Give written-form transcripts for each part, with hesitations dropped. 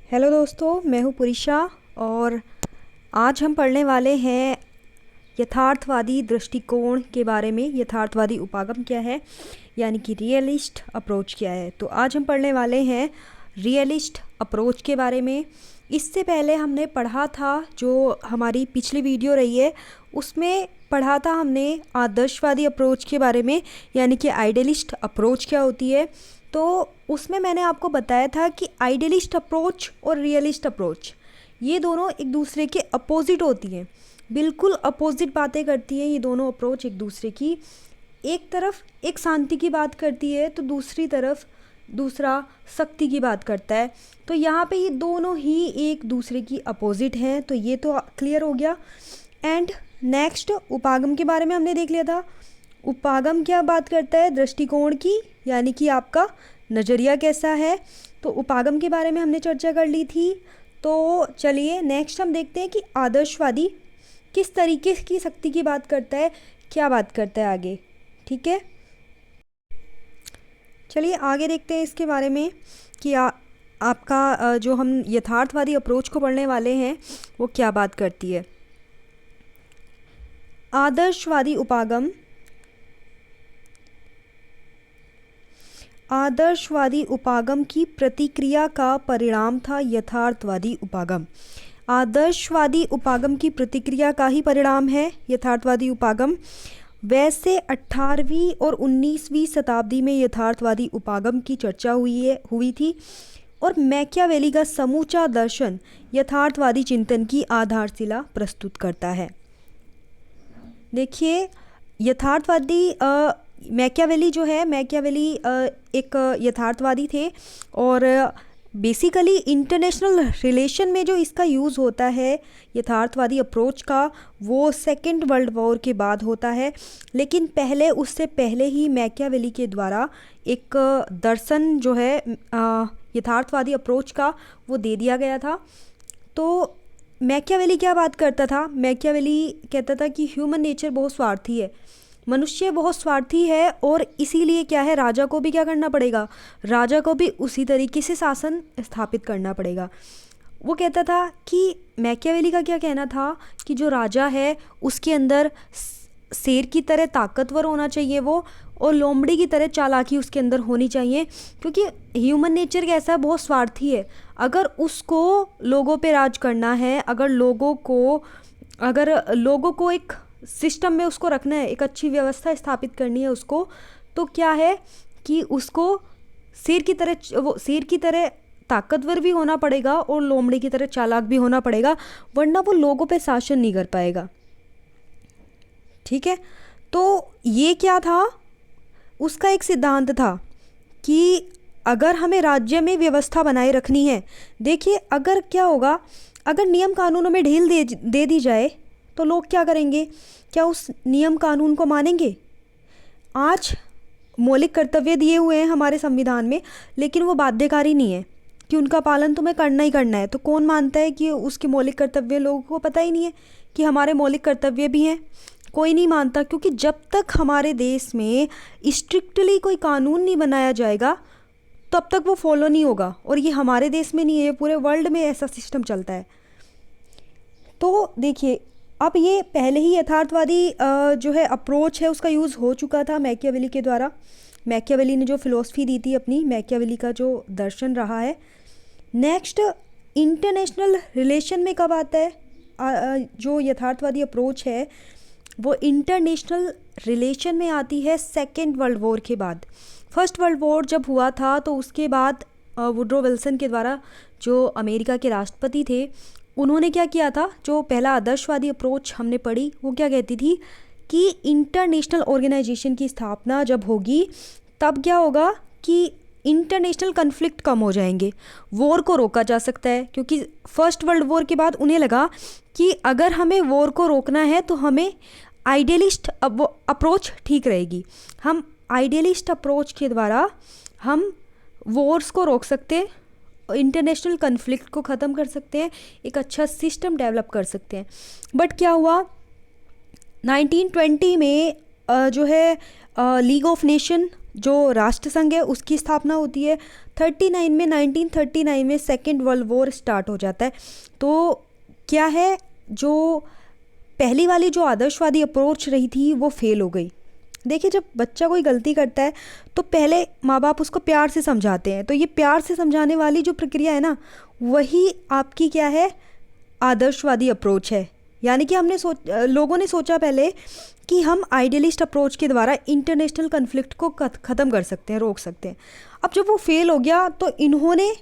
Hello दोस्तों, मैं हूँ पुरीशा और आज हम पढ़ने वाले हैं यथार्थवादी दृष्टिकोण के बारे में। यथार्थवादी उपागम क्या है, यानी कि रियलिस्ट अप्रोच क्या है। तो आज हम पढ़ने वाले हैं रियलिस्ट अप्रोच के बारे में। इससे पहले हमने पढ़ा था, जो हमारी पिछली वीडियो रही है उसमें पढ़ा था हमने आदर्शवादी अप्रोच के बारे में, यानी कि आइडियलिस्ट अप्रोच क्या होती है। तो उसमें मैंने आपको बताया था कि आइडियलिस्ट अप्रोच और रियलिस्ट अप्रोच ये दोनों एक दूसरे के अपोजिट होती हैं, बिल्कुल अपोजिट बातें करती हैं ये दोनों अप्रोच एक दूसरे की। एक तरफ एक शांति की बात करती है तो दूसरी तरफ दूसरा शक्ति की बात करता है। तो यहाँ पे ये दोनों ही एक दूसरे की अपोजिट हैं, तो ये तो क्लियर हो गया। एंड नेक्स्ट उपागम के बारे में हमने देख लिया था। उपागम क्या बात करता है, दृष्टिकोण की, यानी कि आपका नज़रिया कैसा है। तो उपागम के बारे में हमने चर्चा कर ली थी। तो चलिए नेक्स्ट हम देखते हैं कि आदर्शवादी किस तरीके की शक्ति की बात करता है, क्या बात करता है आगे। ठीक है, चलिए आगे देखते हैं इसके बारे में कि आपका जो हम यथार्थवादी अप्रोच को पढ़ने वाले हैं वो क्या बात करती है। आदर्शवादी उपागम, आदर्शवादी उपागम की प्रतिक्रिया का परिणाम था यथार्थवादी उपागम। आदर्शवादी उपागम की प्रतिक्रिया का ही परिणाम है यथार्थवादी उपागम। वैसे 18वीं और 19वीं शताब्दी में यथार्थवादी उपागम की चर्चा हुई थी और मैकियावेली का समूचा दर्शन यथार्थवादी चिंतन की आधारशिला प्रस्तुत करता है। देखिए, यथार्थवादी मैकियावेली जो है, मैकियावेली एक यथार्थवादी थे और बेसिकली इंटरनेशनल रिलेशन में जो इसका यूज़ होता है यथार्थवादी अप्रोच का, वो सेकेंड वर्ल्ड वॉर के बाद होता है। लेकिन पहले, उससे पहले ही मैकियावेली के द्वारा एक दर्शन जो है यथार्थवादी अप्रोच का वो दे दिया गया था। तो मैकियावेली क्या बात करता था, मैकियावेली कहता था कि ह्यूमन नेचर बहुत स्वार्थी है, मनुष्य बहुत स्वार्थी है और इसीलिए क्या है, राजा को भी क्या करना पड़ेगा, राजा को भी उसी तरीके से शासन स्थापित करना पड़ेगा। वो कहता था कि मैकियावेली का क्या कहना था कि जो राजा है उसके अंदर शेर की तरह ताकतवर होना चाहिए वो, और लोमड़ी की तरह चालाकी उसके अंदर होनी चाहिए, क्योंकि ह्यूमन नेचर कैसा है, बहुत स्वार्थी है। अगर उसको लोगों पे राज करना है, अगर लोगों को एक सिस्टम में उसको रखना है, एक अच्छी व्यवस्था स्थापित करनी है उसको, तो क्या है कि उसको शेर की तरह ताकतवर भी होना पड़ेगा और लोमड़ी की तरह चालाक भी होना पड़ेगा, वरना वो लोगों पे शासन नहीं कर पाएगा। ठीक है, तो ये क्या था, उसका एक सिद्धांत था कि अगर हमें राज्य में व्यवस्था बनाए रखनी है, देखिए अगर क्या होगा, अगर नियम कानूनों में ढील दे दी जाए तो लोग क्या करेंगे, क्या उस नियम कानून को मानेंगे। आज मौलिक कर्तव्य दिए हुए हैं हमारे संविधान में, लेकिन वो बाध्यकारी नहीं है कि उनका पालन तुम्हें करना ही करना है। तो कौन मानता है कि उसके मौलिक कर्तव्य, लोगों को पता ही नहीं है कि हमारे मौलिक कर्तव्य भी हैं, कोई नहीं मानता। क्योंकि जब तक हमारे देश में स्ट्रिक्टली कोई कानून नहीं बनाया जाएगा तब तक वो फॉलो नहीं होगा, और ये हमारे देश में नहीं है, पूरे वर्ल्ड में ऐसा सिस्टम चलता है। तो देखिए, अब ये पहले ही यथार्थवादी जो है अप्रोच है उसका यूज़ हो चुका था मैकियावेली के द्वारा। मैकियावेली ने जो फिलॉसफी दी थी अपनी, मैकियावेली का जो दर्शन रहा है। नेक्स्ट, इंटरनेशनल रिलेशन में कब आता है जो यथार्थवादी अप्रोच है, वो इंटरनेशनल रिलेशन में आती है सेकेंड वर्ल्ड वॉर के बाद। फर्स्ट वर्ल्ड वॉर जब हुआ था तो उसके बाद वुड्रो विल्सन के द्वारा, जो अमेरिका के राष्ट्रपति थे, उन्होंने क्या किया था, जो पहला आदर्शवादी अप्रोच हमने पढ़ी वो क्या कहती थी कि इंटरनेशनल ऑर्गेनाइजेशन की स्थापना जब होगी तब क्या होगा कि इंटरनेशनल कन्फ्लिक्ट कम हो जाएंगे, वॉर को रोका जा सकता है। क्योंकि फर्स्ट वर्ल्ड वॉर के बाद उन्हें लगा कि अगर हमें वॉर को रोकना है तो हमें आइडियलिस्ट अप्रोच ठीक रहेगी। हम आइडियलिस्ट अप्रोच के द्वारा हम वॉर्स को रोक सकते हैं, इंटरनेशनल कन्फ्लिक्ट को ख़त्म कर सकते हैं, एक अच्छा सिस्टम डेवलप कर सकते हैं। बट क्या हुआ, 1920 में जो है लीग ऑफ नेशन जो राष्ट्रसंघ है उसकी स्थापना होती है। 39 में 1939 में सेकेंड वर्ल्ड वॉर स्टार्ट हो जाता है। तो क्या है, जो पहली वाली जो आदर्शवादी अप्रोच रही थी वो फेल हो गई। देखिए, जब बच्चा कोई गलती करता है तो पहले माँ बाप उसको प्यार से समझाते हैं, तो ये प्यार से समझाने वाली जो प्रक्रिया है ना, वही आपकी क्या है, आदर्शवादी अप्रोच है। यानी कि लोगों ने सोचा पहले कि हम आइडियलिस्ट अप्रोच के द्वारा इंटरनेशनल कन्फ्लिक्ट को ख़त्म कर सकते हैं, रोक सकते हैं। अब जब वो फेल हो गया तो इन्होंने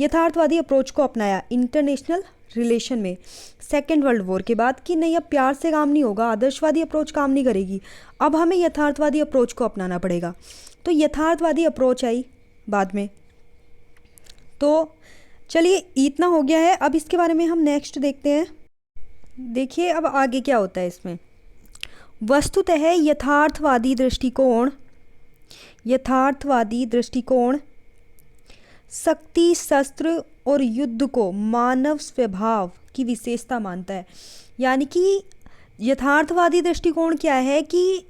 यथार्थवादी अप्रोच को अपनाया इंटरनेशनल रिलेशन में सेकेंड वर्ल्ड वॉर के बाद, कि नहीं, अब प्यार से काम नहीं होगा, आदर्शवादी अप्रोच काम नहीं करेगी, अब हमें यथार्थवादी अप्रोच को अपनाना पड़ेगा। तो यथार्थवादी अप्रोच आई बाद में। तो चलिए, इतना हो गया है, अब इसके बारे में हम नेक्स्ट देखते हैं। देखिए अब आगे क्या होता है इसमें। वस्तुतः यथार्थवादी दृष्टिकोण शक्ति, शस्त्र और युद्ध को मानव स्वभाव की विशेषता मानता है। यानी कि यथार्थवादी दृष्टिकोण क्या है कि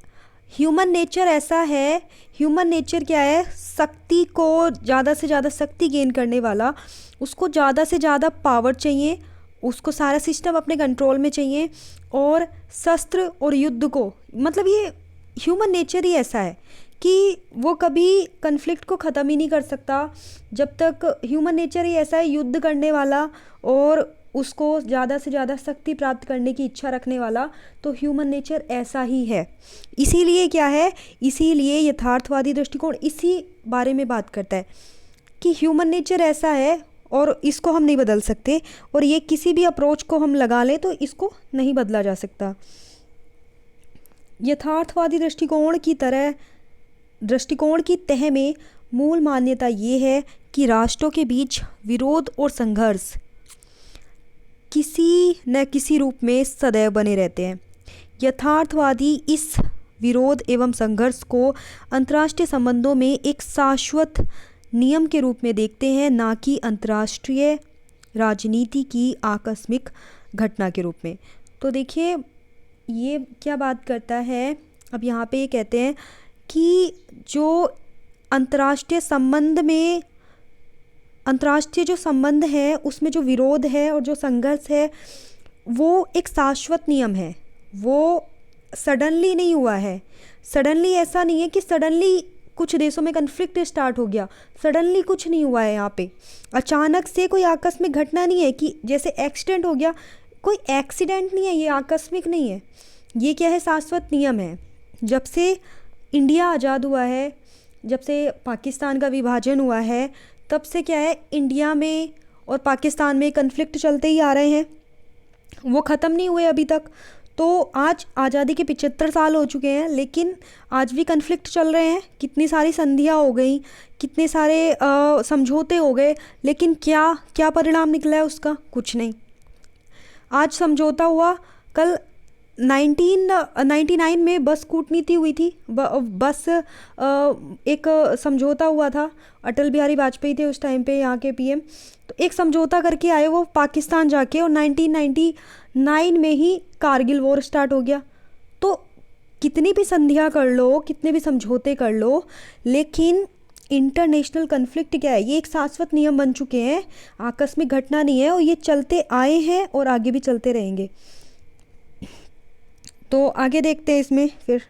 ह्यूमन नेचर ऐसा है, ह्यूमन नेचर क्या है, शक्ति को ज़्यादा से ज़्यादा शक्ति गेन करने वाला, उसको ज़्यादा से ज़्यादा पावर चाहिए, उसको सारा सिस्टम अपने कंट्रोल में चाहिए, और शस्त्र और युद्ध को, मतलब ये ह्यूमन नेचर ही ऐसा है कि वो कभी कन्फ्लिक्ट को ख़त्म ही नहीं कर सकता। जब तक ह्यूमन नेचर ही ऐसा है, युद्ध करने वाला और उसको ज़्यादा से ज़्यादा शक्ति प्राप्त करने की इच्छा रखने वाला, तो ह्यूमन नेचर ऐसा ही है। इसीलिए क्या है, इसीलिए यथार्थवादी दृष्टिकोण इसी बारे में बात करता है कि ह्यूमन नेचर ऐसा है और इसको हम नहीं बदल सकते, और ये किसी भी अप्रोच को हम लगा लें तो इसको नहीं बदला जा सकता। यथार्थवादी दृष्टिकोण की तह में मूल मान्यता ये है कि राष्ट्रों के बीच विरोध और संघर्ष किसी न किसी रूप में सदैव बने रहते हैं। यथार्थवादी इस विरोध एवं संघर्ष को अंतर्राष्ट्रीय संबंधों में एक शाश्वत नियम के रूप में देखते हैं, ना कि अंतर्राष्ट्रीय राजनीति की आकस्मिक घटना के रूप में। तो देखिए ये क्या बात करता है, अब यहाँ पे ये कहते हैं कि जो अंतर्राष्ट्रीय जो संबंध है उसमें जो विरोध है और जो संघर्ष है वो एक शाश्वत नियम है, वो सडनली नहीं हुआ है। सडनली ऐसा नहीं है कि सडनली कुछ देशों में कन्फ्लिक्ट स्टार्ट हो गया, सडनली कुछ नहीं हुआ है। यहाँ पे अचानक से कोई आकस्मिक घटना नहीं है कि जैसे एक्सीडेंट हो गया, कोई एक्सीडेंट नहीं है, ये आकस्मिक नहीं है, ये क्या है, शाश्वत नियम है। जब से इंडिया आज़ाद हुआ है, जब से पाकिस्तान का विभाजन हुआ है, तब से क्या है, इंडिया में और पाकिस्तान में कन्फ्लिक्ट चलते ही आ रहे हैं, वो ख़त्म नहीं हुए अभी तक। तो आज आज़ादी के 75 साल हो चुके हैं, लेकिन आज भी कन्फ्लिक्ट चल रहे हैं। कितनी सारी संधियाँ हो गई, कितने सारे समझौते हो गए, लेकिन क्या क्या परिणाम निकला है उसका, कुछ नहीं। आज समझौता हुआ, कल 1999 में बस कूटनीति हुई थी, बस एक समझौता हुआ था, अटल बिहारी वाजपेयी थे उस टाइम पे यहाँ के पीएम, तो एक समझौता करके आए वो पाकिस्तान जाके, और 1999 में ही कारगिल वॉर स्टार्ट हो गया। तो कितनी भी संधियाँ कर लो, कितने भी समझौते कर लो, लेकिन इंटरनेशनल कन्फ्लिक्ट क्या है, ये एक शाश्वत नियम बन चुके हैं, आकस्मिक घटना नहीं है, और ये चलते आए हैं और आगे भी चलते रहेंगे। तो आगे देखते हैं इसमें फिर।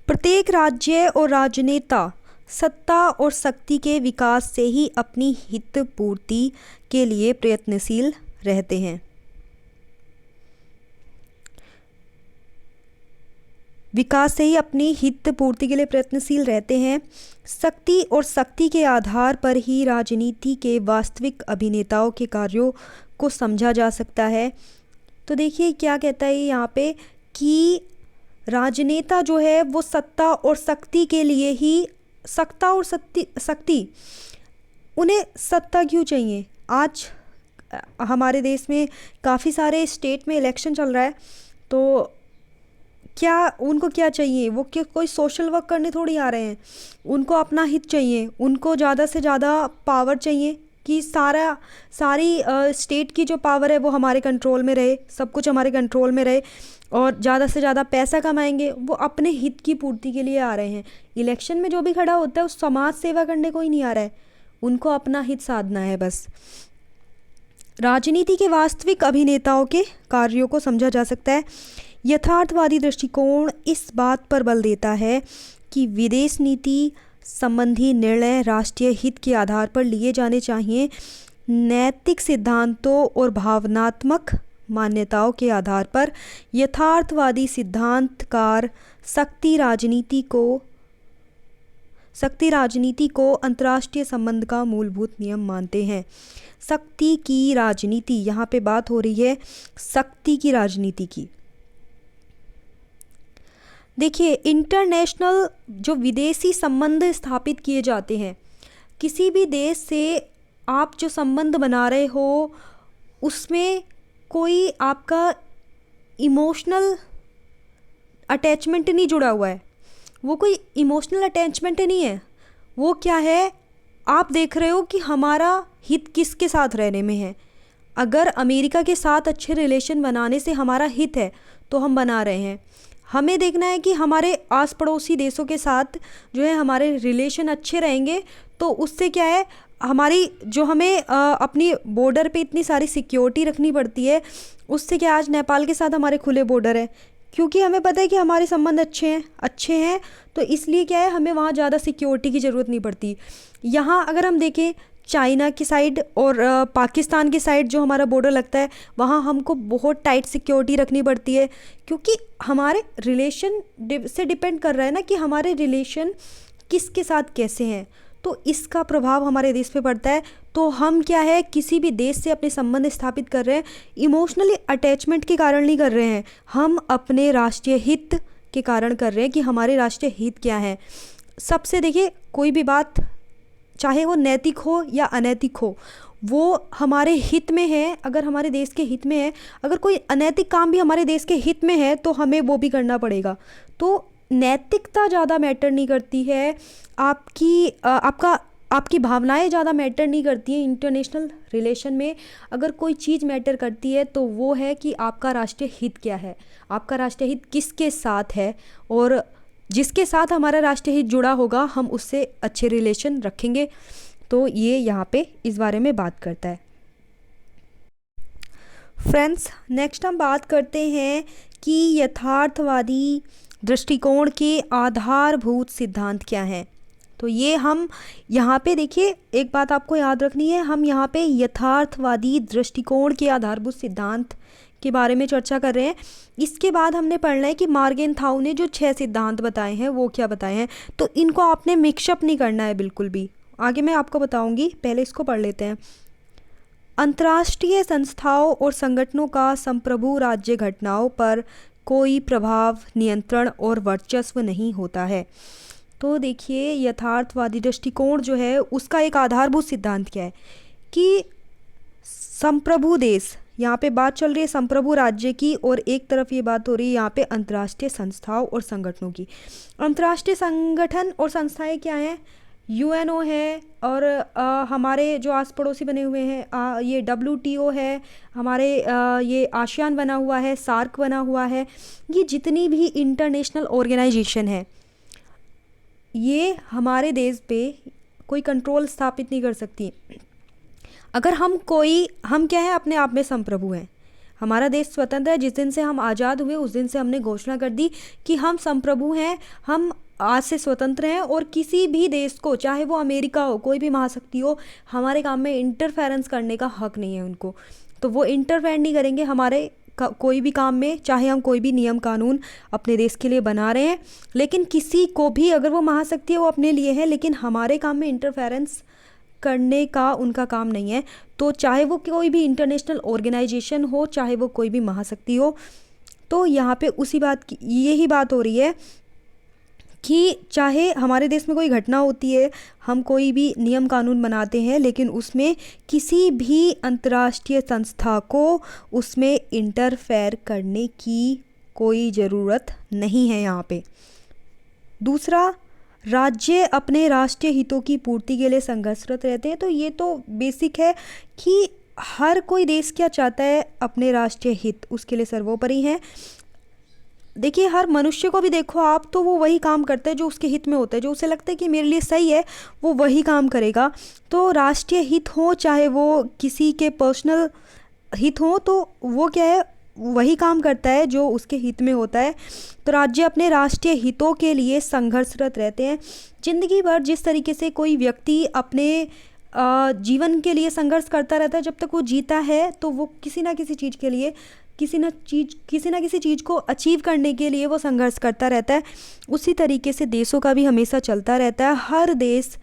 प्रत्येक राज्य और राजनेता सत्ता और शक्ति के विकास से ही अपनी हित पूर्ति के लिए प्रयत्नशील रहते हैं। शक्ति और शक्ति के आधार पर ही राजनीति के वास्तविक अभिनेताओं के कार्यों को समझा जा सकता है। तो देखिए क्या कहता है यहाँ पे कि राजनेता जो है वो सत्ता और शक्ति के लिए ही, सत्ता और शक्ति, उन्हें सत्ता क्यों चाहिए। आज हमारे देश में काफ़ी सारे स्टेट में इलेक्शन चल रहा है, तो क्या उनको क्या चाहिए, वो क्या कोई सोशल वर्क करने थोड़ी आ रहे हैं, उनको अपना हित चाहिए, उनको ज़्यादा से ज़्यादा पावर चाहिए, कि सारी स्टेट की जो पावर है वो हमारे कंट्रोल में रहे, सब कुछ हमारे कंट्रोल में रहे और ज़्यादा से ज़्यादा पैसा कमाएंगे। वो अपने हित की पूर्ति के लिए आ रहे हैं। इलेक्शन में जो भी खड़ा होता है उस समाज सेवा करने को ही नहीं आ रहा है, उनको अपना हित साधना है बस। राजनीति के वास्तविक अभिनेताओं के कार्यों को समझा जा सकता है। यथार्थवादी दृष्टिकोण इस बात पर बल देता है कि विदेश नीति संबंधी निर्णय राष्ट्रीय हित के आधार पर लिए जाने चाहिए। नैतिक सिद्धांतों और भावनात्मक मान्यताओं के आधार पर यथार्थवादी सिद्धांतकार शक्ति राजनीति को अंतर्राष्ट्रीय संबंध का मूलभूत नियम मानते हैं। शक्ति की राजनीति, यहाँ पे बात हो रही है शक्ति की राजनीति की। देखिए, इंटरनेशनल जो विदेशी संबंध स्थापित किए जाते हैं, किसी भी देश से आप जो संबंध बना रहे हो उसमें कोई आपका इमोशनल अटैचमेंट नहीं जुड़ा हुआ है, वो कोई इमोशनल अटैचमेंट नहीं है। वो क्या है, आप देख रहे हो कि हमारा हित किसके साथ रहने में है। अगर अमेरिका के साथ अच्छे रिलेशन बनाने से हमारा हित है तो हम बना रहे हैं। हमें देखना है कि हमारे आस पड़ोसी देशों के साथ जो है हमारे रिलेशन अच्छे रहेंगे, तो उससे क्या है, हमारी जो हमें अपनी बॉर्डर पे इतनी सारी सिक्योरिटी रखनी पड़ती है, उससे क्या, आज नेपाल के साथ हमारे खुले बॉर्डर है क्योंकि हमें पता है कि हमारे संबंध अच्छे हैं, तो इसलिए क्या है, हमें वहाँ ज़्यादा सिक्योरिटी की ज़रूरत नहीं पड़ती। यहाँ अगर हम देखें चाइना की साइड और पाकिस्तान की साइड जो हमारा बॉर्डर लगता है, वहाँ हमको बहुत टाइट सिक्योरिटी रखनी पड़ती है क्योंकि हमारे रिलेशन से डिपेंड कर रहा है ना कि हमारे रिलेशन किसके साथ कैसे हैं, तो इसका प्रभाव हमारे देश पे पड़ता है। तो हम क्या है, किसी भी देश से अपने संबंध स्थापित कर रहे हैं इमोशनली अटैचमेंट के कारण नहीं कर रहे हैं, हम अपने राष्ट्रीय हित के कारण कर रहे हैं कि हमारे राष्ट्रीय हित क्या है। सबसे देखिए, कोई भी बात चाहे वो नैतिक हो या अनैतिक हो, वो हमारे हित में है। अगर हमारे देश के हित में है, अगर कोई अनैतिक काम भी हमारे देश के हित में है तो हमें वो भी करना पड़ेगा। तो नैतिकता ज़्यादा मैटर नहीं करती है, आपकी भावनाएं ज़्यादा मैटर नहीं करती हैं इंटरनेशनल रिलेशन में। अगर कोई चीज़ मैटर करती है तो वो है कि आपका राष्ट्रीय हित क्या है, आपका राष्ट्रीय हित किसके साथ है, और जिसके साथ हमारा राष्ट्रीय हित जुड़ा होगा हम उससे अच्छे रिलेशन रखेंगे। तो ये यहाँ पे इस बारे में बात करता है। फ्रेंड्स, नेक्स्ट हम बात करते हैं कि यथार्थवादी दृष्टिकोण के आधारभूत सिद्धांत क्या हैं। तो ये हम यहाँ पे देखिए, एक बात आपको याद रखनी है, हम यहाँ पे यथार्थवादी दृष्टिकोण के आधारभूत सिद्धांत के बारे में चर्चा कर रहे हैं। इसके बाद हमने पढ़ना है कि मार्गेनथाउ ने जो 6 सिद्धांत बताए हैं वो क्या बताए हैं, तो इनको आपने मिक्सअप नहीं करना है बिल्कुल भी, आगे मैं आपको बताऊंगी, पहले इसको पढ़ लेते हैं। अंतर्राष्ट्रीय संस्थाओं और संगठनों का संप्रभु राज्य घटनाओं पर कोई प्रभाव, नियंत्रण और वर्चस्व नहीं होता है। तो देखिए, यथार्थवादी दृष्टिकोण जो है उसका एक आधारभूत सिद्धांत क्या है कि संप्रभु देश, यहाँ पे बात चल रही है संप्रभु राज्य की, और एक तरफ ये बात हो रही है यहाँ पे अंतर्राष्ट्रीय संस्थाओं और संगठनों की। अंतर्राष्ट्रीय संगठन और संस्थाएं क्या हैं, यूएनओ है, और हमारे जो आस पड़ोसी बने हुए हैं ये WTO है, हमारे ये आसियान बना हुआ है, सार्क बना हुआ है। ये जितनी भी इंटरनेशनल ऑर्गेनाइजेशन है ये हमारे देश पे कोई कंट्रोल स्थापित नहीं कर सकती। अगर हम क्या है, अपने आप में संप्रभु हैं। हमारा देश स्वतंत्र है, जिस दिन से हम आज़ाद हुए उस दिन से हमने घोषणा कर दी कि हम संप्रभु हैं, हम आज से स्वतंत्र हैं, और किसी भी देश को, चाहे वो अमेरिका हो, कोई भी महाशक्ति हो, हमारे काम में इंटरफेरेंस करने का हक नहीं है उनको। तो वो इंटरफेयर नहीं करेंगे हमारे कोई भी काम में, चाहे हम कोई भी नियम कानून अपने देश के लिए बना रहे हैं, लेकिन किसी को भी, अगर वो महाशक्ति है वो अपने लिए है, लेकिन हमारे काम में इंटरफेरेंस करने का उनका काम नहीं है। तो चाहे वो कोई भी इंटरनेशनल ऑर्गेनाइजेशन हो, चाहे वो कोई भी महाशक्ति हो, तो यहाँ पे यही बात हो रही है कि चाहे हमारे देश में कोई घटना होती है, हम कोई भी नियम कानून बनाते हैं, लेकिन उसमें किसी भी अंतर्राष्ट्रीय संस्था को उसमें इंटरफेयर करने की कोई ज़रूरत नहीं है यहाँ पे। दूसरा, राज्य अपने राष्ट्रीय हितों की पूर्ति के लिए संघर्षरत रहते हैं। तो ये तो बेसिक है कि हर कोई देश क्या चाहता है, अपने राष्ट्रीय हित उसके लिए सर्वोपरि है। देखिए हर मनुष्य को भी देखो आप, तो वो वही काम करता है जो उसके हित में होता है, जो उसे लगता है कि मेरे लिए सही है वो वही काम करेगा। तो राष्ट्रीय हित हो चाहे वो किसी के पर्सनल हित हो, तो वो क्या है, वही काम करता है जो उसके हित में होता है। तो राज्य अपने राष्ट्रीय हितों के लिए संघर्षरत रहते हैं। जिंदगी भर जिस तरीके से कोई व्यक्ति अपने जीवन के लिए संघर्ष करता रहता है, जब तक वो जीता है तो वो किसी ना किसी चीज़ के लिए, किसी ना किसी चीज़ को अचीव करने के लिए वो संघर्ष करता रहता है। उसी तरीके से देशों का भी हमेशा चलता रहता है। हर देश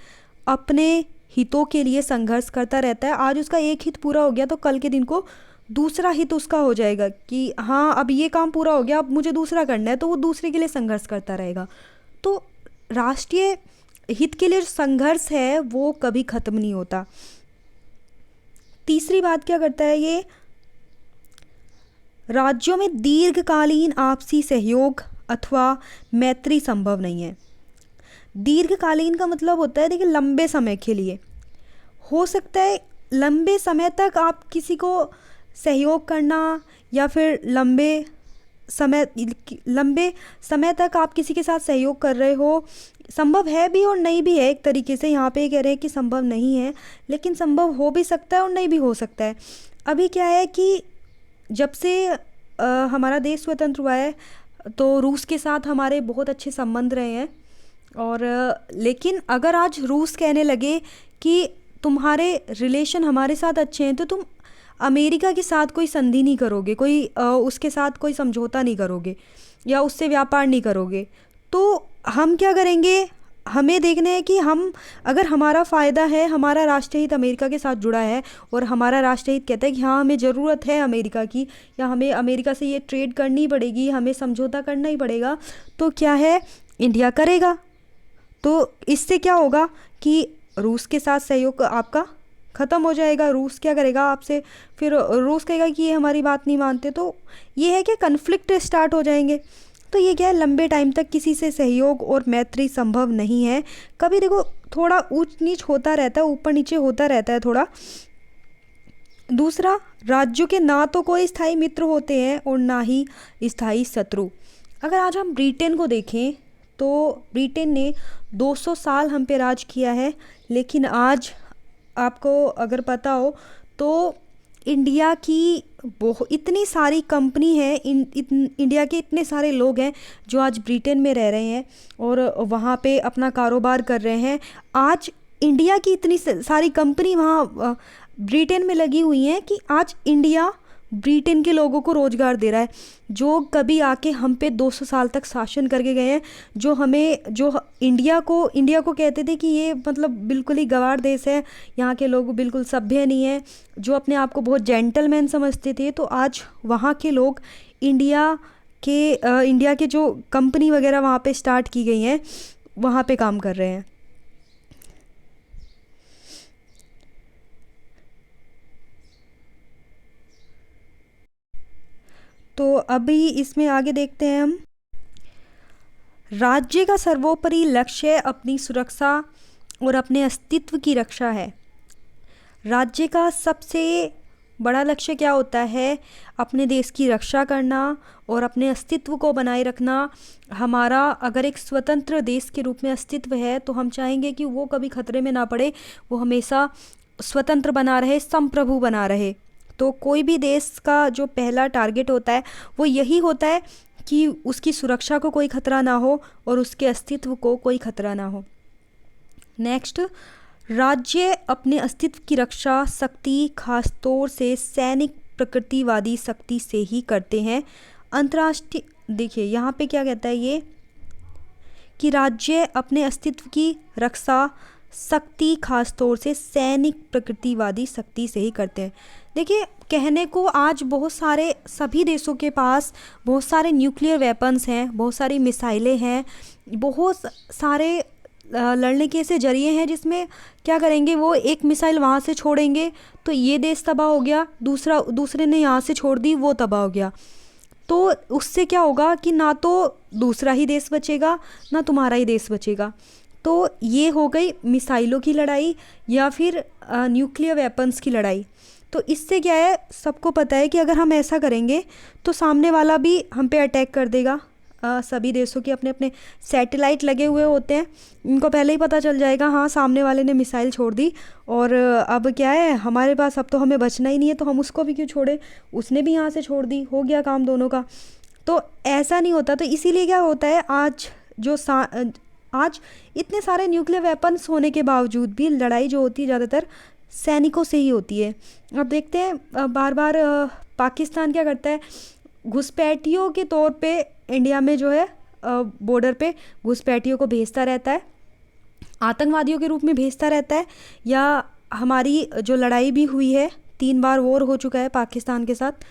अपने हितों के लिए संघर्ष करता रहता है। आज उसका एक हित पूरा हो गया तो कल के दिन को दूसरा हित उसका हो जाएगा कि हाँ अब ये काम पूरा हो गया, अब मुझे दूसरा करना है, तो वो दूसरे के लिए संघर्ष करता रहेगा। तो राष्ट्रीय हित के लिए जो संघर्ष है वो कभी ख़त्म नहीं होता। तीसरी बात क्या करता है ये, राज्यों में दीर्घकालीन आपसी सहयोग अथवा मैत्री संभव नहीं है। दीर्घकालीन का मतलब होता है, देखिए लंबे समय के लिए हो सकता है, लंबे समय तक आप किसी को सहयोग करना या फिर लंबे समय तक आप किसी के साथ सहयोग कर रहे हो, संभव है भी और नहीं भी है। एक तरीके से यहाँ पे कह रहे हैं कि संभव नहीं है, लेकिन संभव हो भी सकता है और नहीं भी हो सकता है। अभी क्या है कि जब से हमारा देश स्वतंत्र हुआ है तो रूस के साथ हमारे बहुत अच्छे संबंध रहे हैं। और लेकिन अगर आज रूस कहने लगे कि तुम्हारे रिलेशन हमारे साथ अच्छे हैं तो तुम अमेरिका के साथ कोई संधि नहीं करोगे, कोई उसके साथ कोई समझौता नहीं करोगे या उससे व्यापार नहीं करोगे, तो हम क्या करेंगे, हमें देखना है कि हम, अगर हमारा फ़ायदा है, हमारा राष्ट्रीय हित अमेरिका के साथ जुड़ा है और हमारा राष्ट्रीय हित कहता है कि हाँ हमें ज़रूरत है अमेरिका की, या हमें अमेरिका से ये ट्रेड करनी पड़ेगी, हमें समझौता करना ही पड़ेगा, तो क्या है इंडिया करेगा। तो इससे क्या होगा कि रूस के साथ सहयोग आपका ख़त्म हो जाएगा। रूस क्या करेगा आपसे, फिर रूस कहेगा कि ये हमारी बात नहीं मानते, तो ये है कि कन्फ्लिक्ट स्टार्ट हो जाएंगे। तो ये क्या है, लंबे टाइम तक किसी से सहयोग और मैत्री संभव नहीं है। कभी देखो थोड़ा ऊंच नीच होता रहता है, ऊपर नीचे होता रहता है थोड़ा। दूसरा, राज्यों के ना तो कोई स्थायी मित्र होते हैं और ना ही स्थायी शत्रु। अगर आज हम ब्रिटेन को देखें तो ब्रिटेन ने 200 साल हम पे राज किया है, लेकिन आज आपको अगर पता हो तो इंडिया की इतनी सारी कंपनी है, इंडिया के इतने सारे लोग हैं जो आज ब्रिटेन में रह रहे हैं और वहाँ पे अपना कारोबार कर रहे हैं। आज इंडिया की इतनी सारी कंपनी वहाँ ब्रिटेन में लगी हुई हैं कि आज इंडिया ब्रिटेन के लोगों को रोज़गार दे रहा है, जो कभी आके हम पे 200 साल तक शासन करके गए हैं, जो इंडिया को कहते थे कि ये मतलब बिल्कुल ही गंवार देश है, यहाँ के लोग बिल्कुल सभ्य नहीं है, जो अपने आप को बहुत जेंटलमैन समझते थे, तो आज वहाँ के लोग इंडिया के जो कंपनी वगैरह वहाँ पे स्टार्ट की गई हैं वहाँ पे काम कर रहे हैं। तो अभी इसमें आगे देखते हैं हम। राज्य का सर्वोपरि लक्ष्य अपनी सुरक्षा और अपने अस्तित्व की रक्षा है। राज्य का सबसे बड़ा लक्ष्य क्या होता है, अपने देश की रक्षा करना और अपने अस्तित्व को बनाए रखना। हमारा अगर एक स्वतंत्र देश के रूप में अस्तित्व है तो हम चाहेंगे कि वो कभी खतरे में ना पड़े, वो हमेशा स्वतंत्र बना रहे, संप्रभु बना रहे। तो कोई भी देश का जो पहला टारगेट होता है वो यही होता है कि उसकी सुरक्षा को कोई खतरा ना हो और उसके अस्तित्व को कोई खतरा ना हो। नेक्स्ट, राज्य अपने अस्तित्व की रक्षा शक्ति खासतौर से सैनिक प्रकृतिवादी शक्ति से ही करते हैं। अंतर्राष्ट्रीय, देखिए यहाँ पे क्या कहता है ये कि राज्य अपने अस्तित्व की रक्षा शक्ति खासतौर से सैनिक प्रकृतिवादी शक्ति से ही करते हैं। देखिए कहने को आज बहुत सारे, सभी देशों के पास बहुत सारे न्यूक्लियर वेपन्स हैं, बहुत सारी मिसाइलें हैं, बहुत सारे लड़ने के ऐसे जरिए हैं जिसमें क्या करेंगे, वो एक मिसाइल वहाँ से छोड़ेंगे तो ये देश तबाह हो गया, दूसरे ने यहाँ से छोड़ दी, वो तबाह हो गया। तो उससे क्या होगा कि ना तो दूसरा ही देश बचेगा ना तुम्हारा ही देश बचेगा। तो ये हो गई मिसाइलों की लड़ाई या फिर न्यूक्लियर वेपन्स की लड़ाई। तो इससे क्या है, सबको पता है कि अगर हम ऐसा करेंगे तो सामने वाला भी हम पे अटैक कर देगा। सभी देशों के अपने अपने सैटेलाइट लगे हुए होते हैं, इनको पहले ही पता चल जाएगा हाँ सामने वाले ने मिसाइल छोड़ दी, और अब क्या है हमारे पास, अब तो हमें बचना ही नहीं है, तो हम उसको भी क्यों छोड़े, उसने भी यहाँ से छोड़ दी, हो गया काम दोनों का। तो ऐसा नहीं होता। तो इसीलिए क्या होता है, आज इतने सारे न्यूक्लियर वेपन्स होने के बावजूद भी लड़ाई जो होती है ज़्यादातर सैनिकों से ही होती है। अब देखते हैं बार बार पाकिस्तान क्या करता है, घुसपैठियों के तौर पे इंडिया में जो है बॉर्डर पे घुसपैठियों को भेजता रहता है, आतंकवादियों के रूप में भेजता रहता है। या हमारी जो लड़ाई भी हुई है, 3 बार वॉर हो चुका है पाकिस्तान के साथ,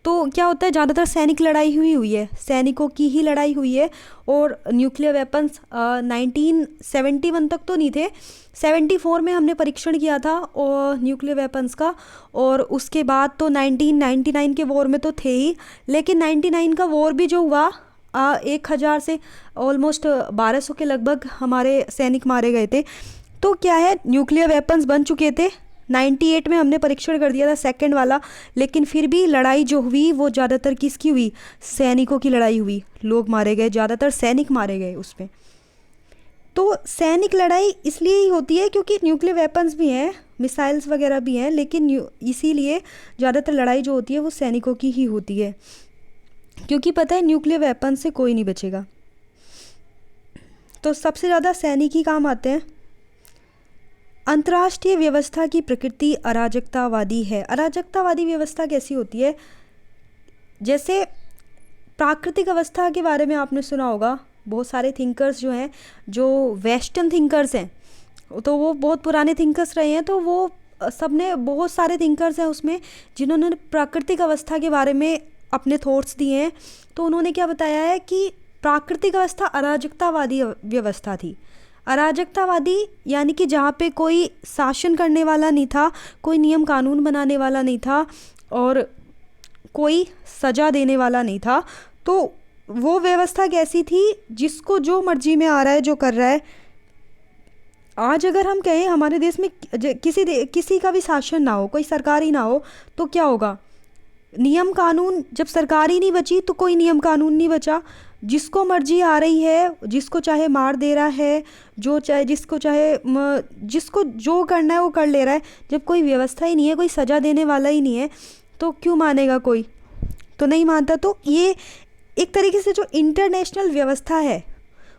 तो क्या होता है ज़्यादातर सैनिक लड़ाई हुई है, सैनिकों की ही लड़ाई हुई है। और न्यूक्लियर वेपन्स 1971 तक तो नहीं थे, 74 में हमने परीक्षण किया था और न्यूक्लियर वेपन्स का, और उसके बाद तो 1999 के वॉर में तो थे ही। लेकिन 99 का वॉर भी जो हुआ 1000 से ऑलमोस्ट 1200 के लगभग हमारे सैनिक मारे गए थे। तो क्या है, न्यूक्लियर वेपन्स बन चुके थे, 98 में हमने परीक्षण कर दिया था सेकंड वाला, लेकिन फिर भी लड़ाई जो हुई वो ज़्यादातर किसकी हुई, सैनिकों की लड़ाई हुई, लोग मारे गए, ज़्यादातर सैनिक मारे गए उसमें। तो सैनिक लड़ाई इसलिए ही होती है क्योंकि न्यूक्लियर वेपन्स भी हैं, मिसाइल्स वगैरह भी हैं, लेकिन इसीलिए ज़्यादातर लड़ाई जो होती है वो सैनिकों की ही होती है, क्योंकि पता है न्यूक्लियर वेपन से कोई नहीं बचेगा। तो सबसे ज़्यादा सैनिक ही काम आते हैं। अंतर्राष्ट्रीय व्यवस्था की प्रकृति अराजकतावादी है। अराजकतावादी व्यवस्था कैसी होती है, जैसे प्राकृतिक अवस्था के बारे में आपने सुना होगा, बहुत सारे थिंकर्स जो हैं, जो वेस्टर्न थिंकर्स हैं, तो वो बहुत पुराने थिंकर्स रहे हैं, तो वो सब ने, बहुत सारे थिंकर्स हैं उसमें जिन्होंने प्राकृतिक अवस्था के बारे में अपने थॉट्स दिए हैं। तो उन्होंने क्या बताया है कि प्राकृतिक अवस्था अराजकतावादी व्यवस्था थी। अराजकतावादी यानी कि जहाँ पे कोई शासन करने वाला नहीं था, कोई नियम कानून बनाने वाला नहीं था और कोई सज़ा देने वाला नहीं था। तो वो व्यवस्था कैसी थी, जिसको जो मर्जी में आ रहा है जो कर रहा है। आज अगर हम कहें हमारे देश में किसी का भी शासन ना हो, कोई सरकार ही ना हो, तो क्या होगा, नियम कानून, जब सरकार ही नहीं बची तो कोई नियम कानून नहीं बचा, जिसको मर्जी आ रही है, जिसको चाहे मार दे रहा है, जो चाहे जिसको जो करना है वो कर ले रहा है। जब कोई व्यवस्था ही नहीं है, कोई सज़ा देने वाला ही नहीं है, तो क्यों मानेगा, कोई तो नहीं मानता। तो ये एक तरीके से जो इंटरनेशनल व्यवस्था है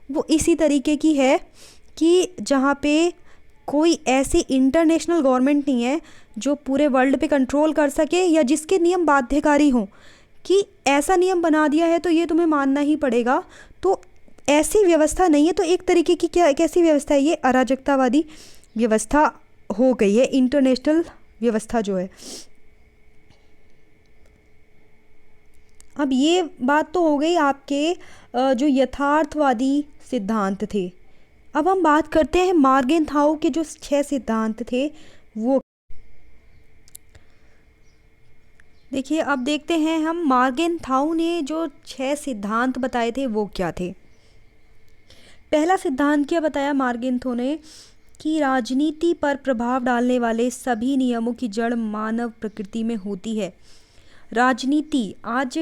वो इसी तरीके की है कि जहाँ पे कोई ऐसी इंटरनेशनल गवर्नमेंट नहीं है जो पूरे वर्ल्ड पे कंट्रोल कर सके, या जिसके नियम बाध्यकारी हों कि ऐसा नियम बना दिया है तो ये तुम्हें मानना ही पड़ेगा। तो ऐसी व्यवस्था नहीं है। तो एक तरीके की कैसी व्यवस्था है, ये अराजकतावादी व्यवस्था हो गई है, इंटरनेशनल व्यवस्था जो है। अब ये बात तो हो गई आपके जो यथार्थवादी सिद्धांत थे। अब हम बात करते हैं मार्गेनथाउ के जो 6 सिद्धांत थे वो। देखिए, अब देखते हैं हम मार्गेनथाउ ने जो 6 सिद्धांत बताए थे वो क्या थे। पहला सिद्धांत क्या बताया मार्गेनथाउ ने, कि राजनीति पर प्रभाव डालने वाले सभी नियमों की जड़ मानव प्रकृति में होती है। राजनीति, आज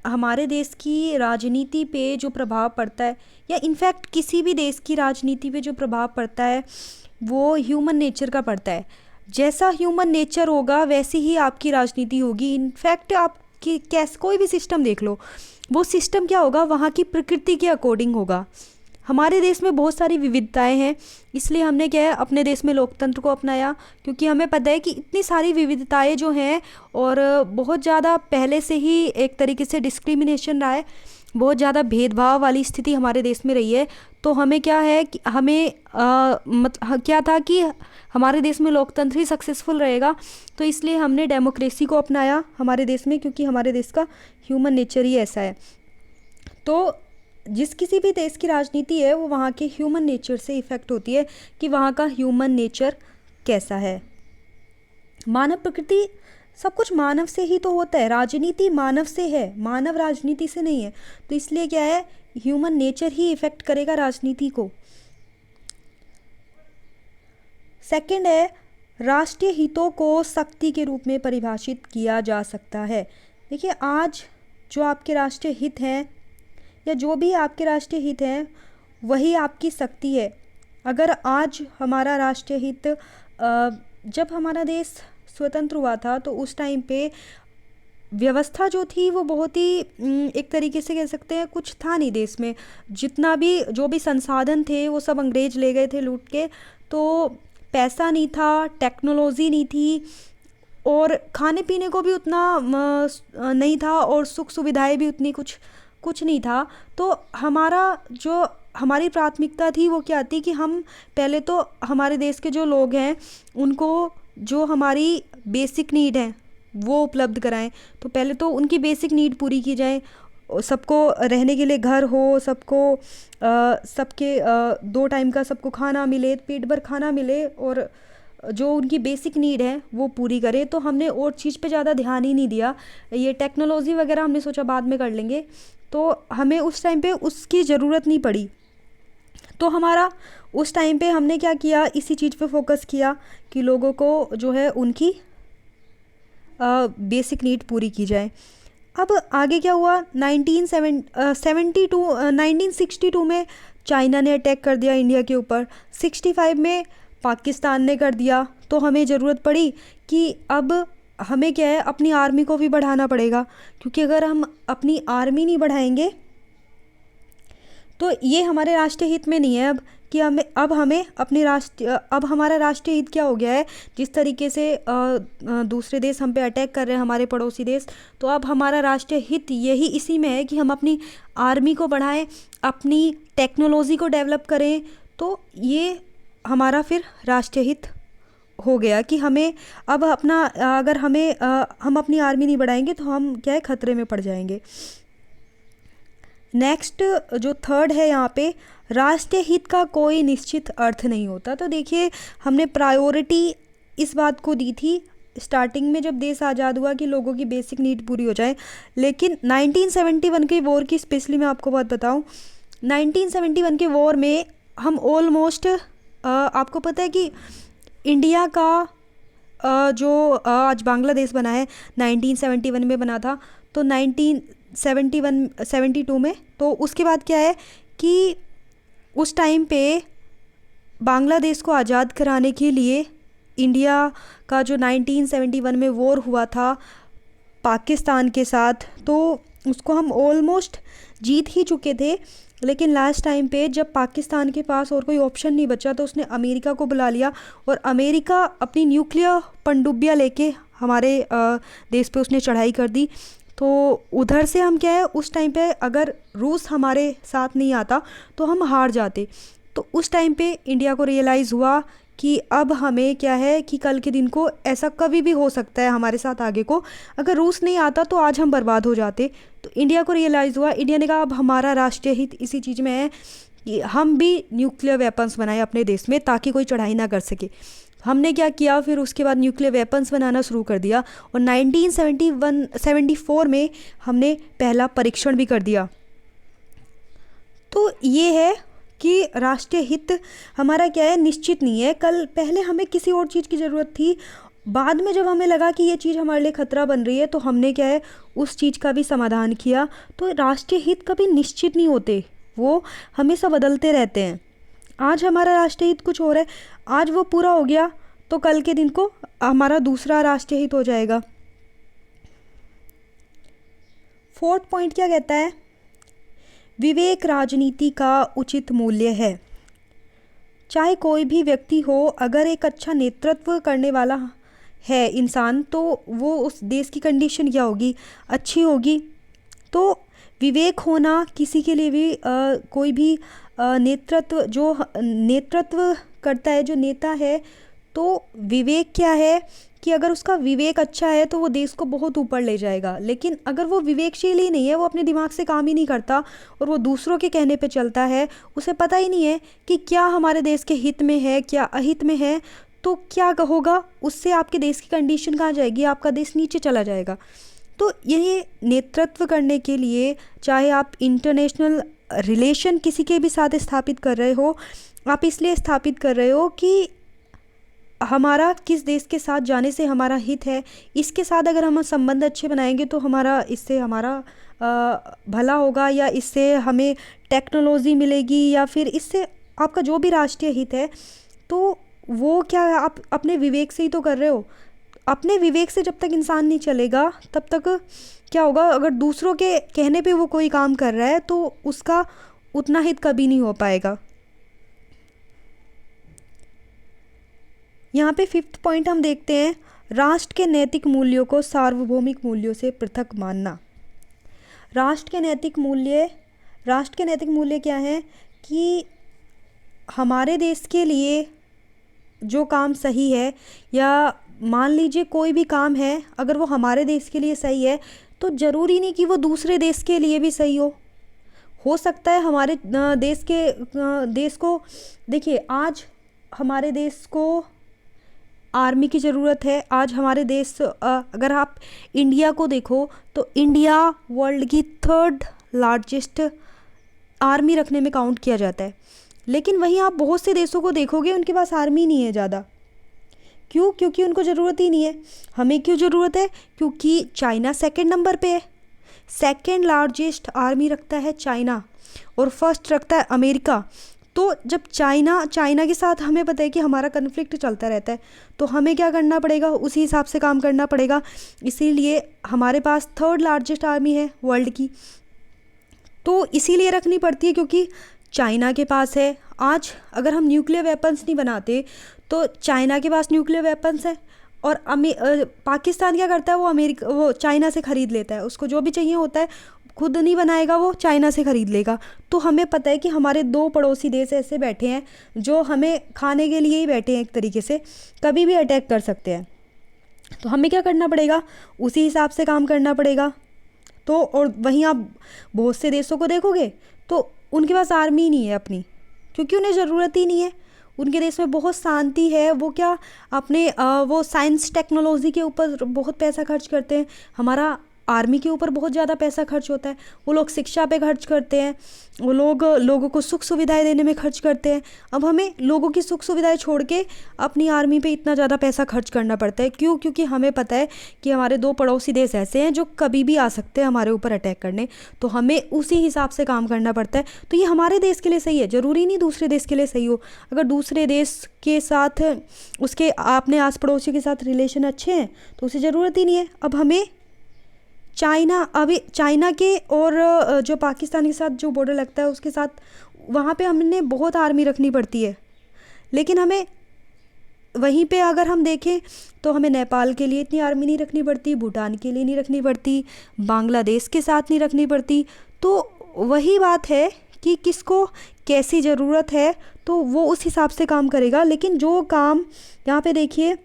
हमारे देश की राजनीति पे जो प्रभाव पड़ता है, या इनफैक्ट किसी भी देश की राजनीति पे जो प्रभाव पड़ता है वो ह्यूमन नेचर का पड़ता है। जैसा ह्यूमन नेचर होगा वैसी ही आपकी राजनीति होगी। इनफैक्ट आपकी कोई भी सिस्टम देख लो, वो सिस्टम क्या होगा, वहाँ की प्रकृति के अकॉर्डिंग होगा। हमारे देश में बहुत सारी विविधताएं हैं, इसलिए हमने क्या है अपने देश में लोकतंत्र को अपनाया, क्योंकि हमें पता है कि इतनी सारी विविधताएं जो हैं और बहुत ज़्यादा पहले से ही एक तरीके से डिस्क्रिमिनेशन रहा है, बहुत ज़्यादा भेदभाव वाली स्थिति हमारे देश में रही है। तो हमें क्या है कि हमें क्या था कि हमारे देश में लोकतंत्र ही सक्सेसफुल रहेगा, तो इसलिए हमने डेमोक्रेसी को अपनाया हमारे देश में, क्योंकि हमारे देश का ह्यूमन नेचर ही ऐसा है। तो जिस किसी भी देश की राजनीति है वो वहाँ के ह्यूमन नेचर से इफ़ेक्ट होती है कि वहाँ का ह्यूमन नेचर कैसा है। मानव प्रकृति, सब कुछ मानव से ही तो होता है, राजनीति मानव से है, मानव राजनीति से नहीं है। तो इसलिए क्या है, ह्यूमन नेचर ही इफ़ेक्ट करेगा राजनीति को। सेकंड है, राष्ट्रीय हितों को शक्ति के रूप में परिभाषित किया जा सकता है। देखिए, आज जो आपके राष्ट्रीय हित हैं या जो भी आपके राष्ट्रीय हित हैं वही आपकी शक्ति है। अगर आज हमारा राष्ट्रीय हित जब हमारा देश स्वतंत्र हुआ था तो उस टाइम पे व्यवस्था जो थी वो बहुत ही एक तरीके से कह सकते हैं कुछ था नहीं देश में। जितना भी जो भी संसाधन थे वो सब अंग्रेज ले गए थे लूट के। तो पैसा नहीं था, टेक्नोलॉजी नहीं थी और खाने पीने को भी उतना नहीं था और सुख सुविधाएं भी उतनी कुछ नहीं था। तो हमारी प्राथमिकता थी वो क्या थी कि हम पहले तो हमारे देश के जो लोग हैं उनको जो हमारी बेसिक नीड है वो उपलब्ध कराएं। तो पहले तो उनकी बेसिक नीड पूरी की जाए, सबको रहने के लिए घर हो, सबके 2 टाइम का सबको खाना मिले, पेट भर खाना मिले और जो उनकी बेसिक नीड है वो पूरी करें। तो हमने और चीज़ पे ज़्यादा ध्यान ही नहीं दिया। ये टेक्नोलॉजी वगैरह हमने सोचा बाद में कर लेंगे, तो हमें उस टाइम पे उसकी ज़रूरत नहीं पड़ी। तो हमारा उस टाइम पे हमने क्या किया, इसी चीज़ पे फोकस किया कि लोगों को जो है उनकी बेसिक नीड पूरी की जाए। अब आगे क्या हुआ, 1962 में चाइना ने अटैक कर दिया इंडिया के ऊपर, 65 में पाकिस्तान ने कर दिया। तो हमें ज़रूरत पड़ी कि अब हमें क्या है अपनी आर्मी को भी बढ़ाना पड़ेगा, क्योंकि अगर हम अपनी आर्मी नहीं बढ़ाएंगे तो ये हमारे राष्ट्रीय हित में नहीं है। अब हमारा राष्ट्रीय हित क्या हो गया है, जिस तरीके से दूसरे देश हम पे अटैक कर रहे हैं, हमारे पड़ोसी देश, तो अब हमारा राष्ट्रीय हित यही इसी में है कि हम अपनी आर्मी को बढ़ाएं, अपनी टेक्नोलॉजी को डेवलप करें। तो ये हमारा फिर राष्ट्रीय हित हो गया कि हमें अब अगर हम अपनी आर्मी नहीं बढ़ाएंगे तो हम क्या है खतरे में पड़ जाएंगे। नेक्स्ट जो थर्ड है यहाँ पे, राष्ट्रीय हित का कोई निश्चित अर्थ नहीं होता। तो देखिए, हमने प्रायोरिटी इस बात को दी थी स्टार्टिंग में जब देश आज़ाद हुआ कि लोगों की बेसिक नीड पूरी हो जाए। लेकिन 1971 के वॉर की स्पेशली मैं आपको बात बताऊं, 1971 के वॉर में हम ऑलमोस्ट आपको पता है कि इंडिया का जो आज बांग्लादेश बना है 1971 में बना था, तो 1972 में। तो उसके बाद क्या है कि उस टाइम पे बांग्लादेश को आज़ाद कराने के लिए इंडिया का जो 1971 में वॉर हुआ था पाकिस्तान के साथ, तो उसको हम ऑलमोस्ट जीत ही चुके थे। लेकिन लास्ट टाइम पे जब पाकिस्तान के पास और कोई ऑप्शन नहीं बचा तो उसने अमेरिका को बुला लिया और अमेरिका अपनी न्यूक्लियर पनडुब्बियां लेके हमारे देश पे उसने चढ़ाई कर दी। तो उधर से हम क्या है उस टाइम पे अगर रूस हमारे साथ नहीं आता तो हम हार जाते। तो उस टाइम पे इंडिया को रियलाइज़ हुआ कि अब हमें क्या है कि कल के दिन को ऐसा कभी भी हो सकता है हमारे साथ आगे को, अगर रूस नहीं आता तो आज हम बर्बाद हो जाते। तो इंडिया को रियलाइज़ हुआ, इंडिया ने कहा अब हमारा राष्ट्रीय हित इसी चीज़ में है कि हम भी न्यूक्लियर वेपन्स बनाए अपने देश में ताकि कोई चढ़ाई ना कर सके। हमने क्या किया फिर उसके बाद न्यूक्लियर वेपन्स बनाना शुरू कर दिया और 1974 में हमने पहला परीक्षण भी कर दिया। तो ये है कि राष्ट्रीय हित हमारा क्या है निश्चित नहीं है। पहले हमें किसी और चीज़ की ज़रूरत थी, बाद में जब हमें लगा कि ये चीज़ हमारे लिए ख़तरा बन रही है तो हमने क्या है उस चीज़ का भी समाधान किया। तो राष्ट्रीय हित कभी निश्चित नहीं होते, वो हमेशा बदलते रहते हैं। आज हमारा राष्ट्रीय हित कुछ और है, आज वो पूरा हो गया तो कल के दिन को हमारा दूसरा राष्ट्रीय हित हो जाएगा। 4th पॉइंट क्या कहता है, विवेक राजनीति का उचित मूल्य है। चाहे कोई भी व्यक्ति हो, अगर एक अच्छा नेतृत्व करने वाला है इंसान तो वो उस देश की कंडीशन क्या होगी, अच्छी होगी। तो विवेक होना किसी के लिए भी कोई भी नेतृत्व करता है जो नेता है, तो विवेक क्या है कि अगर उसका विवेक अच्छा है तो वो देश को बहुत ऊपर ले जाएगा। लेकिन अगर वो विवेकशील ही नहीं है, वो अपने दिमाग से काम ही नहीं करता और वो दूसरों के कहने पे चलता है, उसे पता ही नहीं है कि क्या हमारे देश के हित में है क्या अहित में है, तो क्या होगा उससे आपके देश की कंडीशन कहाँ जाएगी, आपका देश नीचे चला जाएगा। तो ये नेतृत्व करने के लिए चाहे आप इंटरनेशनल रिलेशन किसी के भी साथ स्थापित कर रहे हो, आप इसलिए स्थापित कर रहे हो कि हमारा किस देश के साथ जाने से हमारा हित है, इसके साथ अगर हम संबंध अच्छे बनाएंगे तो हमारा इससे हमारा भला होगा, या इससे हमें टेक्नोलॉजी मिलेगी, या फिर इससे आपका जो भी राष्ट्रीय हित है, तो वो क्या है, आप अपने विवेक से ही तो कर रहे हो। अपने विवेक से जब तक इंसान नहीं चलेगा तब तक क्या होगा, अगर दूसरों के कहने पे वो कोई काम कर रहा है तो उसका उतना हित कभी नहीं हो पाएगा। यहाँ पे 5th पॉइंट हम देखते हैं, राष्ट्र के नैतिक मूल्यों को सार्वभौमिक मूल्यों से पृथक मानना। राष्ट्र के नैतिक मूल्य क्या हैं कि हमारे देश के लिए जो काम सही है, या मान लीजिए कोई भी काम है अगर वो हमारे देश के लिए सही है तो ज़रूरी नहीं कि वो दूसरे देश के लिए भी सही हो सकता है हमारे देश को देखिए, आज हमारे देश को आर्मी की ज़रूरत है। आज हमारे देश अगर आप इंडिया को देखो तो इंडिया वर्ल्ड की 3rd लार्जेस्ट आर्मी रखने में काउंट किया जाता है, लेकिन वहीं आप बहुत से देशों को देखोगे उनके पास आर्मी नहीं है ज़्यादा। क्यों? क्योंकि उनको ज़रूरत ही नहीं है। हमें क्यों ज़रूरत है? क्योंकि चाइना 2nd नंबर पे है, 2nd लार्जेस्ट आर्मी रखता है चाइना, और 1st रखता है अमेरिका। तो जब चाइना के साथ हमें पता है कि हमारा कन्फ्लिक्ट चलता रहता है, तो हमें क्या करना पड़ेगा, उसी हिसाब से काम करना पड़ेगा। इसीलिए हमारे पास 3rd लार्जेस्ट आर्मी है वर्ल्ड की, तो इसीलिए रखनी पड़ती है क्योंकि चाइना के पास है। आज अगर हम न्यूक्लियर वेपन्स नहीं बनाते तो चाइना के पास न्यूक्लियर वेपन्स है, और पाकिस्तान क्या करता है, वो चाइना से ख़रीद लेता है। उसको जो भी चाहिए होता है खुद नहीं बनाएगा, वो चाइना से ख़रीद लेगा। तो हमें पता है कि हमारे 2 पड़ोसी देश ऐसे बैठे हैं जो हमें खाने के लिए ही बैठे हैं, एक तरीके से कभी भी अटैक कर सकते हैं। तो हमें क्या करना पड़ेगा, उसी हिसाब से काम करना पड़ेगा। तो और वहीं आप बहुत से देशों को देखोगे तो उनके पास आर्मी नहीं है अपनी, क्योंकि उन्हें ज़रूरत ही नहीं है। उनके देश में बहुत शांति है, वो क्या अपने वो साइंस टेक्नोलॉजी के ऊपर बहुत पैसा खर्च करते हैं। हमारा आर्मी के ऊपर बहुत ज़्यादा पैसा खर्च होता है। वो लोग शिक्षा पे खर्च करते हैं, वो लोगों को सुख सुविधाएं देने में खर्च करते हैं। अब हमें लोगों की सुख सुविधाएं छोड़ के अपनी आर्मी पे इतना ज़्यादा पैसा खर्च करना पड़ता है। क्यों? क्योंकि हमें पता है कि हमारे 2 पड़ोसी देश ऐसे हैं जो कभी भी आ सकते हैं हमारे ऊपर अटैक करने, तो हमें उसी हिसाब से काम करना पड़ता है। तो ये हमारे देश के लिए सही है, ज़रूरी नहीं दूसरे देश के लिए सही हो। अगर दूसरे देश के साथ उसके अपने आस पड़ोसी के साथ रिलेशन अच्छे हैं तो उसे ज़रूरत ही नहीं है। अब हमें चाइना के और जो पाकिस्तान के साथ जो बॉर्डर लगता है उसके साथ, वहाँ पे हमने बहुत आर्मी रखनी पड़ती है। लेकिन हमें वहीं पे अगर हम देखें तो हमें नेपाल के लिए इतनी आर्मी नहीं रखनी पड़ती, भूटान के लिए नहीं रखनी पड़ती, बांग्लादेश के साथ नहीं रखनी पड़ती। तो वही बात है कि किसको कैसी ज़रूरत है तो वो उस हिसाब से काम करेगा। लेकिन जो काम यहाँ पे देखिए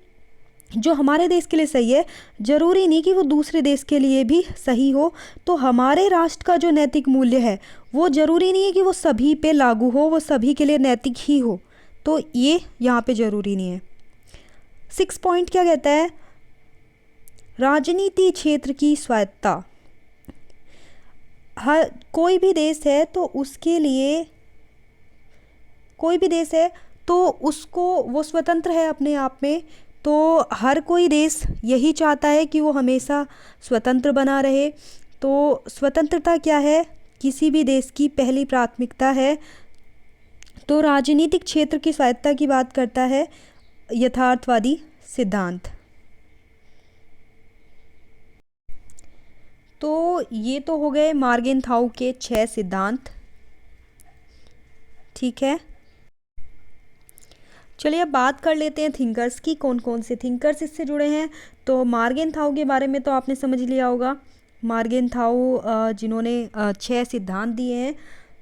जो हमारे देश के लिए सही है, ज़रूरी नहीं कि वो दूसरे देश के लिए भी सही हो। तो हमारे राष्ट्र का जो नैतिक मूल्य है वो ज़रूरी नहीं है कि वो सभी पे लागू हो, वो सभी के लिए नैतिक ही हो। तो ये यहाँ पे ज़रूरी नहीं है। 6 पॉइंट क्या कहता है, राजनीति क्षेत्र की स्वायत्तता। हर कोई भी देश है तो उसके लिए, कोई भी देश है तो उसको वो स्वतंत्र है अपने आप में। तो हर कोई देश यही चाहता है कि वो हमेशा स्वतंत्र बना रहे। तो स्वतंत्रता क्या है, किसी भी देश की पहली प्राथमिकता है। तो राजनीतिक क्षेत्र की स्वायत्तता की बात करता है यथार्थवादी सिद्धांत। तो ये तो हो गए मार्गेनथाउ के 6 सिद्धांत, ठीक है। चलिए अब बात कर लेते हैं थिंकर्स की, कौन कौन से थिंकर्स इससे जुड़े हैं। तो मार्गेनथाउ के बारे में तो आपने समझ लिया होगा। मार्गेनथाउ जिन्होंने 6 सिद्धांत दिए हैं।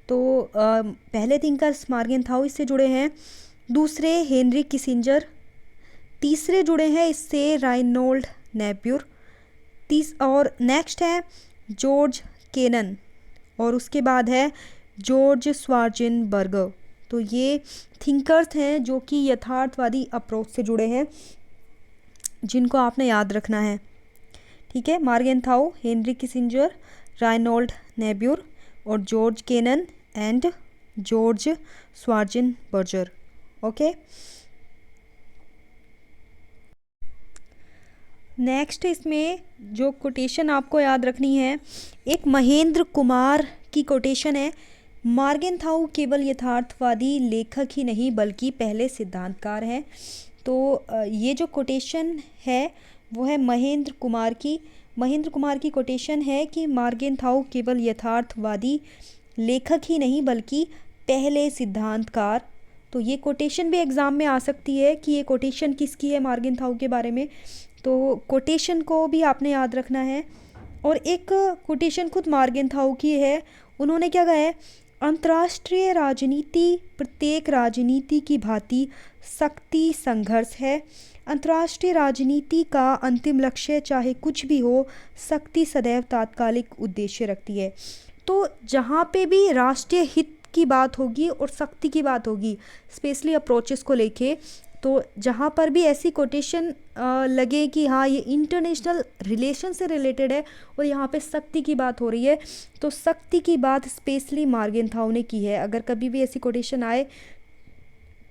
तो पहले थिंकर्स मार्गेनथाउ इससे जुड़े हैं। दूसरे हेनरी किसिंजर। तीसरे जुड़े हैं इससे राइनोल्ड नेप्यूर। और नेक्स्ट है जॉर्ज केनन, और उसके बाद है जॉर्ज श्वार्ज़ेनबर्गर। तो ये थिंकर्स हैं जो कि यथार्थवादी अप्रोच से जुड़े हैं, जिनको आपने याद रखना है, ठीक है। मार्गेनथाउ, हेनरी किसिंजर, राइनोल्ड नेप्यूर और George Kennan and George Schwarzenberger. Okay. Next इसमें जो कोटेशन आपको याद रखनी है, एक महेंद्र कुमार की कोटेशन है, मार्गेनथाउ केवल यथार्थवादी लेखक ही नहीं बल्कि पहले सिद्धांतकार हैं। तो ये जो कोटेशन है वो है महेंद्र कुमार की। महेंद्र कुमार की कोटेशन है कि मार्गेनथाउ केवल यथार्थवादी लेखक ही नहीं बल्कि पहले सिद्धांतकार। तो ये कोटेशन भी एग्ज़ाम में आ सकती है कि ये कोटेशन किसकी है मार्गेनथाउ के बारे में, तो कोटेशन को भी आपने याद रखना है। और एक कोटेशन खुद मार्गेनथाउ की है, उन्होंने क्या कहा है, अंतर्राष्ट्रीय राजनीति प्रत्येक राजनीति की भांति शक्ति संघर्ष है। अंतर्राष्ट्रीय राजनीति का अंतिम लक्ष्य चाहे कुछ भी हो, शक्ति सदैव तात्कालिक उद्देश्य रखती है। तो जहाँ पे भी राष्ट्रीय हित की बात होगी और शक्ति की बात होगी, स्पेशली अप्रोचेस को लेके, तो जहाँ पर भी ऐसी कोटेशन लगे कि हाँ ये इंटरनेशनल रिलेशन से रिलेटेड है और यहाँ पे शक्ति की बात हो रही है, तो शक्ति की बात स्पेशली मार्गेनथाउ ने की है। अगर कभी भी ऐसी कोटेशन आए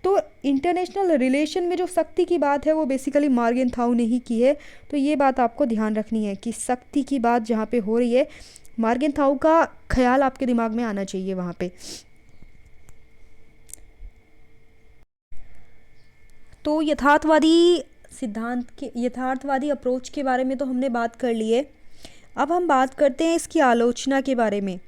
तो इंटरनेशनल रिलेशन में जो शक्ति की बात है वो बेसिकली मार्गेनथाउ ने ही की है। तो ये बात आपको ध्यान रखनी है कि शक्ति की बात जहाँ पे हो रही है, मार्गेनथाउ का ख्याल आपके दिमाग में आना चाहिए वहाँ पे। तो यथार्थवादी सिद्धांत के, यथार्थवादी अप्रोच के बारे में तो हमने बात कर ली है। अब हम बात करते हैं इसकी आलोचना के बारे में।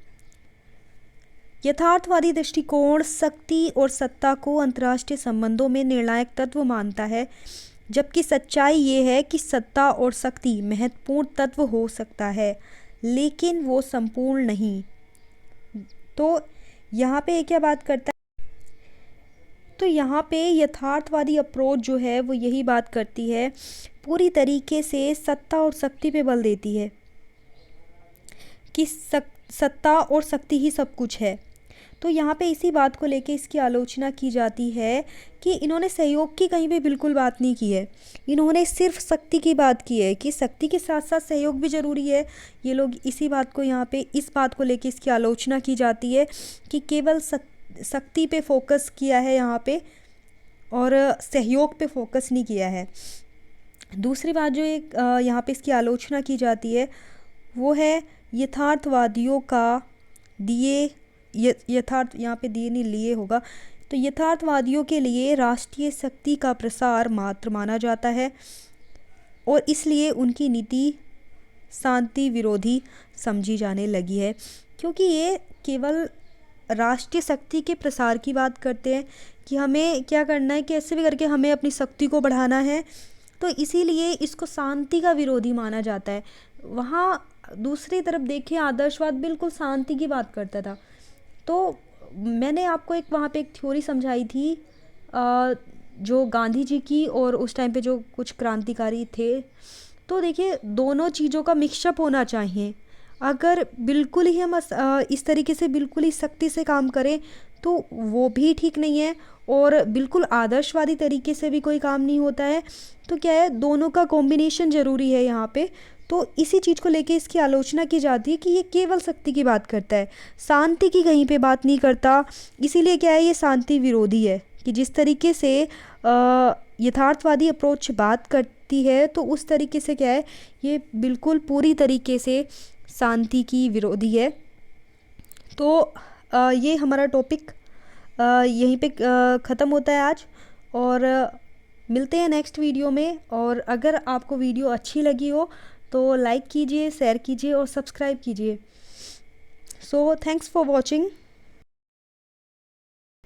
यथार्थवादी दृष्टिकोण शक्ति और सत्ता को अंतर्राष्ट्रीय संबंधों में निर्णायक तत्व मानता है, जबकि सच्चाई ये है कि सत्ता और शक्ति महत्वपूर्ण तत्व हो सकता है लेकिन वो संपूर्ण नहीं। तो यहाँ पे क्या बात करता है, तो यहाँ पे यथार्थवादी अप्रोच जो है वो यही बात करती है, पूरी तरीके से सत्ता और शक्ति पे बल देती है कि सत्ता और शक्ति ही सब कुछ है। तो यहाँ पे इसी बात को लेके इसकी आलोचना की जाती है कि इन्होंने सहयोग की कहीं भी बिल्कुल बात नहीं की है, इन्होंने सिर्फ शक्ति की बात की है कि शक्ति के साथ साथ सहयोग भी ज़रूरी है। ये लोग इसी बात को यहाँ पे, इस बात को लेके इसकी आलोचना की जाती है कि केवल शक्ति पे फोकस किया है यहाँ पे और सहयोग पे फोकस नहीं किया है। दूसरी बात जो एक यहाँ पे इसकी आलोचना की जाती है वो है यथार्थवादियों का दिए, यथार्थ यहाँ पे दिए नहीं लिए होगा, तो यथार्थवादियों के लिए राष्ट्रीय शक्ति का प्रसार मात्र माना जाता है और इसलिए उनकी नीति शांति विरोधी समझी जाने लगी है, क्योंकि ये केवल राष्ट्रीय शक्ति के प्रसार की बात करते हैं कि हमें क्या करना है, कैसे भी करके हमें अपनी शक्ति को बढ़ाना है, तो इसीलिए इसको शांति का विरोधी माना जाता है। वहाँ दूसरी तरफ देखिए आदर्शवाद बिल्कुल शांति की बात करता था। तो मैंने आपको एक वहाँ पे एक थ्योरी समझाई थी जो गांधी जी की, और उस टाइम पे जो कुछ क्रांतिकारी थे। तो देखिए दोनों चीज़ों का मिक्सअप होना चाहिए। अगर बिल्कुल ही हम इस तरीके से बिल्कुल ही सख्ती से काम करें तो वो भी ठीक नहीं है, और बिल्कुल आदर्शवादी तरीके से भी कोई काम नहीं होता है। तो क्या है, दोनों का कॉम्बिनेशन ज़रूरी है यहाँ पे। तो इसी चीज़ को लेके इसकी आलोचना की जाती है कि ये केवल शक्ति की बात करता है, शांति की कहीं पे बात नहीं करता। इसीलिए क्या है, ये शांति विरोधी है कि जिस तरीके से यथार्थवादी अप्रोच बात करती है तो उस तरीके से क्या है, ये बिल्कुल पूरी तरीके से शांति की विरोधी है। तो ये हमारा टॉपिक यहीं पे ख़त्म होता है आज, और मिलते हैं नेक्स्ट वीडियो में। और अगर आपको वीडियो अच्छी लगी हो तो लाइक कीजिए, शेयर कीजिए और सब्सक्राइब कीजिए। So thanks for watching.